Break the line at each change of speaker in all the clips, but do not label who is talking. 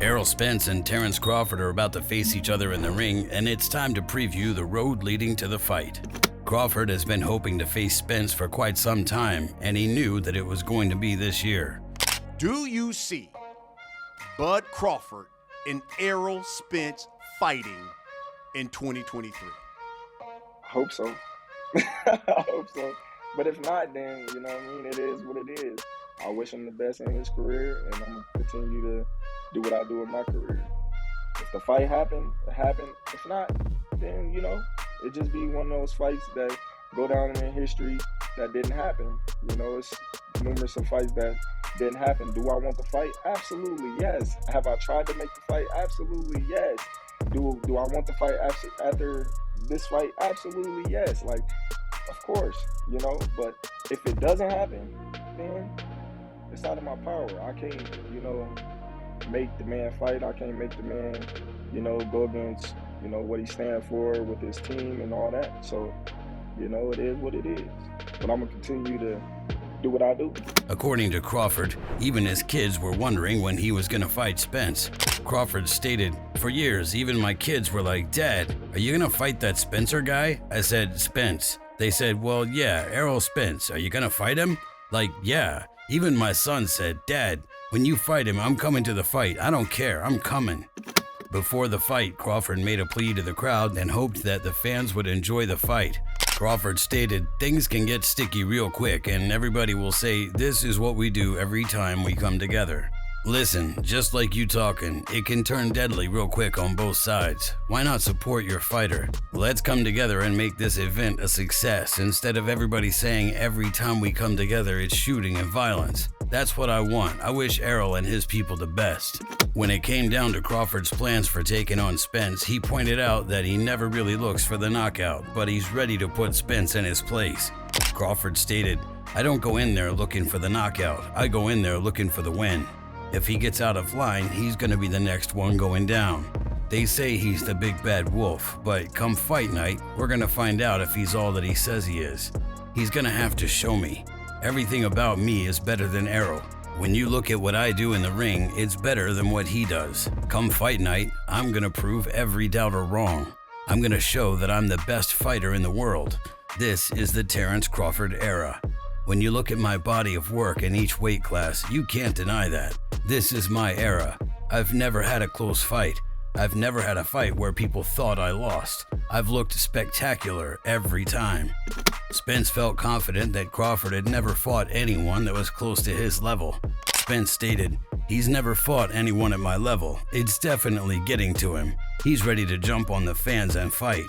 Errol Spence and Terence Crawford are about to face each other in the ring, and it's time to preview the road leading to the fight. Crawford has been hoping to face Spence for quite some time, and he knew that it was going to be this year.
Do you see Bud Crawford and Errol Spence fighting in 2023?
I hope so. I hope so. But if not, then, you know what I mean, it is what it is. I wish him the best in his career, and I'm going to continue to do what I do in my career. If the fight happened, it happened. If not, then, you know, it just be one of those fights that go down in history that didn't happen. You know, it's numerous of fights that didn't happen. Do I want the fight? Absolutely, yes. Have I tried to make the fight? Absolutely, yes. Do I want the fight after this fight? Absolutely, yes. Like, of course, you know, but if it doesn't happen, then it's out of my power. I can't, you know, make the man fight. I can't make the man, you know, go against, you know, what he stands for with his team and all that. So, you know, it is what it is. But I'm going to continue to do what I do.
According to Crawford, even his kids were wondering when he was going to fight Spence. Crawford stated, "For years, even my kids were like, 'Dad, are you going to fight that Spencer guy?' I said, 'Spence.' They said, 'Well, yeah, Errol Spence. Are you going to fight him?' Like, yeah. Even my son said, 'Dad, when you fight him, I'm coming to the fight. I don't care. I'm coming.'" Before the fight, Crawford made a plea to the crowd and hoped that the fans would enjoy the fight. Crawford stated, "Things can get sticky real quick, and everybody will say, 'This is what we do every time we come together.' Listen, just like you talking, it can turn deadly real quick on both sides. Why not support your fighter? Let's come together and make this event a success instead of everybody saying every time we come together it's shooting and violence. That's what I want. I wish Errol and his people the best." When it came down to Crawford's plans for taking on Spence, he pointed out that he never really looks for the knockout, but he's ready to put Spence in his place. Crawford stated, "I don't go in there looking for the knockout. I go in there looking for the win. If he gets out of line, he's going to be the next one going down. They say he's the big bad wolf, but come fight night, we're going to find out if he's all that he says he is. He's going to have to show me. Everything about me is better than Errol. When you look at what I do in the ring, it's better than what he does. Come fight night, I'm going to prove every doubter wrong. I'm going to show that I'm the best fighter in the world. This is the Terence Crawford era. When you look at my body of work in each weight class, you can't deny that. This is my era. I've never had a close fight. I've never had a fight where people thought I lost. I've looked spectacular every time." Spence felt confident that Crawford had never fought anyone that was close to his level. Spence stated, "He's never fought anyone at my level. It's definitely getting to him. He's ready to jump on the fans and fight."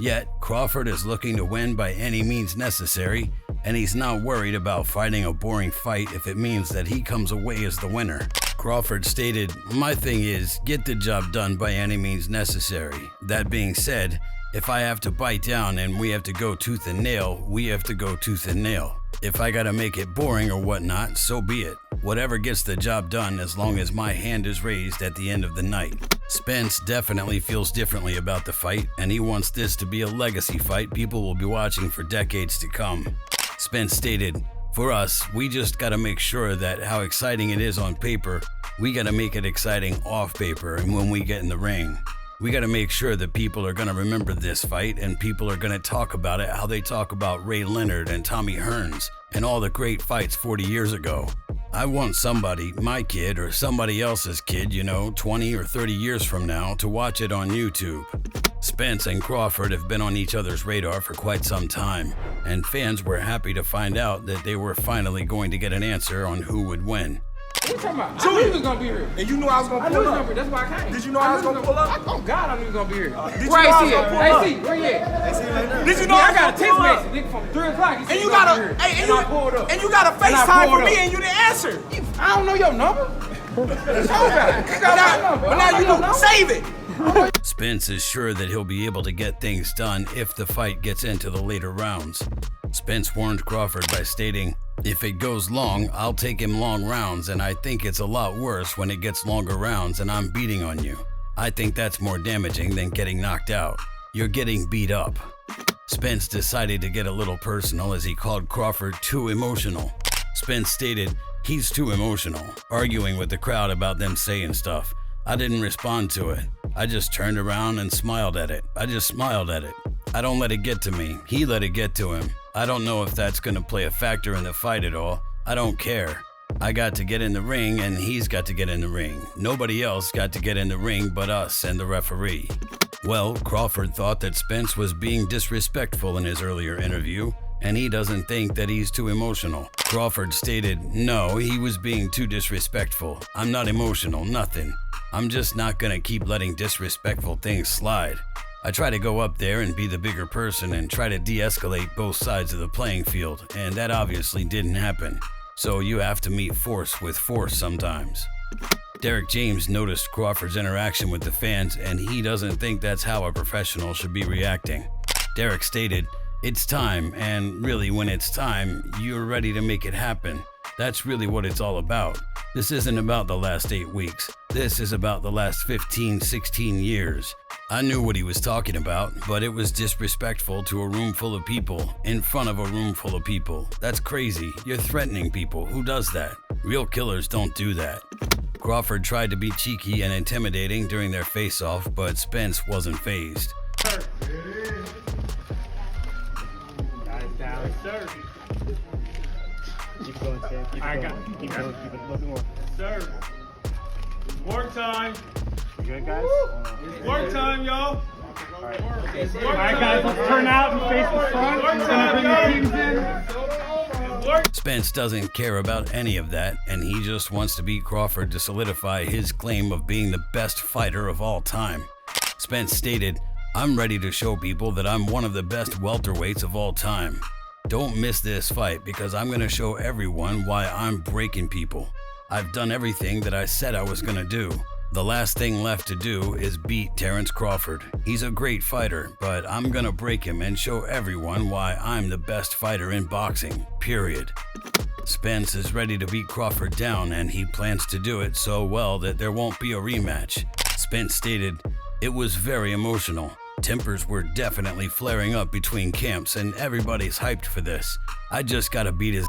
Yet, Crawford is looking to win by any means necessary, and he's not worried about fighting a boring fight if it means that he comes away as the winner. Crawford stated, "My thing is, get the job done by any means necessary. That being said, if I have to bite down and we have to go tooth and nail, we have to go tooth and nail. If I gotta make it boring or whatnot, so be it. Whatever gets the job done as long as my hand is raised at the end of the night." Spence definitely feels differently about the fight, and he wants this to be a legacy fight people will be watching for decades to come. Spence stated, "For us, we just gotta make sure that how exciting it is on paper, we gotta make it exciting off paper and when we get in the ring. We gotta make sure that people are gonna remember this fight and people are gonna talk about it how they talk about Ray Leonard and Tommy Hearns and all the great fights 40 years ago. I want somebody, my kid or somebody else's kid, 20 or 30 years from now, to watch it on YouTube." Spence and Crawford have been on each other's radar for quite some time, and fans were happy to find out that they were finally going to get an answer on who would win.
What you talking about? I knew he was gonna be here.
And you knew I was gonna pull up.
That's why I came.
Did you know I was gonna pull up?
Oh God, I knew he was gonna be here.
Did you
Where
know I
I
was
see
gonna
it?
pull
Hey,
up?
see, where you at?
Did you know
I
I
got a
was
text
gonna pull up?
message, nigga, from 3 o'clock.
And you got a FaceTime for me and you didn't answer.
I don't know your number. What you talking about? You got my number.
But now you know. Save it.
Spence is sure that he'll be able to get things done if the fight gets into the later rounds. Spence warned Crawford by stating, "If it goes long, I'll take him long rounds, and I think it's a lot worse when it gets longer rounds and I'm beating on you. I think that's more damaging than getting knocked out. You're getting beat up." Spence decided to get a little personal as he called Crawford too emotional. Spence stated, "He's too emotional, arguing with the crowd about them saying stuff. I didn't respond to it. I just turned around and smiled at it. I just smiled at it. I don't let it get to me. He let it get to him. I don't know if that's gonna play a factor in the fight at all. I don't care. I got to get in the ring and he's got to get in the ring. Nobody else got to get in the ring but us and the referee. Well, Crawford thought that Spence was being disrespectful in his earlier interview, and he doesn't think that he's too emotional. Crawford stated, no, he was being too disrespectful. I'm not emotional, nothing. I'm just not gonna keep letting disrespectful things slide. I try to go up there and be the bigger person and try to de-escalate both sides of the playing field, and that obviously didn't happen. So you have to meet force with force sometimes. Derek James noticed Crawford's interaction with the fans, and he doesn't think that's how a professional should be reacting. Derek stated, it's time, and really when it's time, you're ready to make it happen. That's really what it's all about. This isn't about the last 8 weeks. This is about the last 15, 16 years. I knew what he was talking about, but it was disrespectful to a room full of people, in front of a room full of people. That's crazy. You're threatening people. Who does that? Real killers don't do that. Crawford tried to be cheeky and intimidating during their face-off, but Spence wasn't fazed.
Keep going, Sam. Keep going. Keep going. Sir. Work time. You good, guys? It's work time, y'all. All right, guys, let's turn out and face the front. We're gonna bring the teams in.
Spence doesn't care about any of that, and he just wants to beat Crawford to solidify his claim of being the best fighter of all time. Spence stated, I'm ready to show people that I'm one of the best welterweights of all time. Don't miss this fight because I'm gonna show everyone why I'm breaking people. I've done everything that I said I was gonna do. The last thing left to do is beat Terence Crawford. He's a great fighter, but I'm gonna break him and show everyone why I'm the best fighter in boxing, period. Spence is ready to beat Crawford down, and he plans to do it so well that there won't be a rematch. Spence stated, it was very emotional. Tempers were definitely flaring up between camps, and everybody's hyped for this. I just gotta beat his.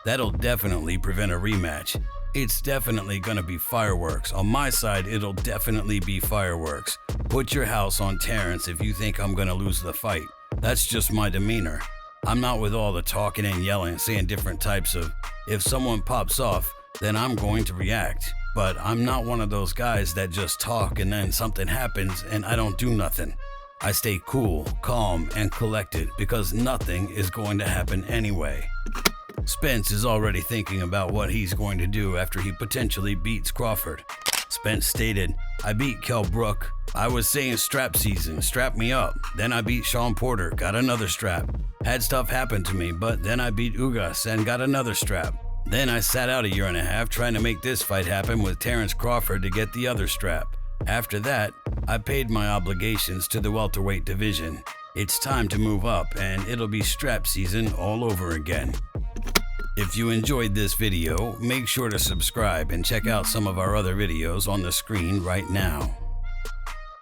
That'll definitely prevent a rematch. It's definitely gonna be fireworks. On my side, it'll definitely be fireworks. Put your house on Terence if you think I'm gonna lose the fight. That's just my demeanor. I'm not with all the talking and yelling, saying different types of, if someone pops off, then I'm going to react. But I'm not one of those guys that just talk and then something happens and I don't do nothing. I stay cool, calm, and collected because nothing is going to happen anyway. Spence is already thinking about what he's going to do after he potentially beats Crawford. Spence stated, I beat Kell Brook. I was saying strap season, strap me up. Then I beat Sean Porter, got another strap. Had stuff happen to me, but then I beat Ugas and got another strap. Then I sat out a year and a half trying to make this fight happen with Terence Crawford to get the other strap. After that, I paid my obligations to the welterweight division. It's time to move up, and it'll be strap season all over again. If you enjoyed this video, make sure to subscribe and check out some of our other videos on the screen right now.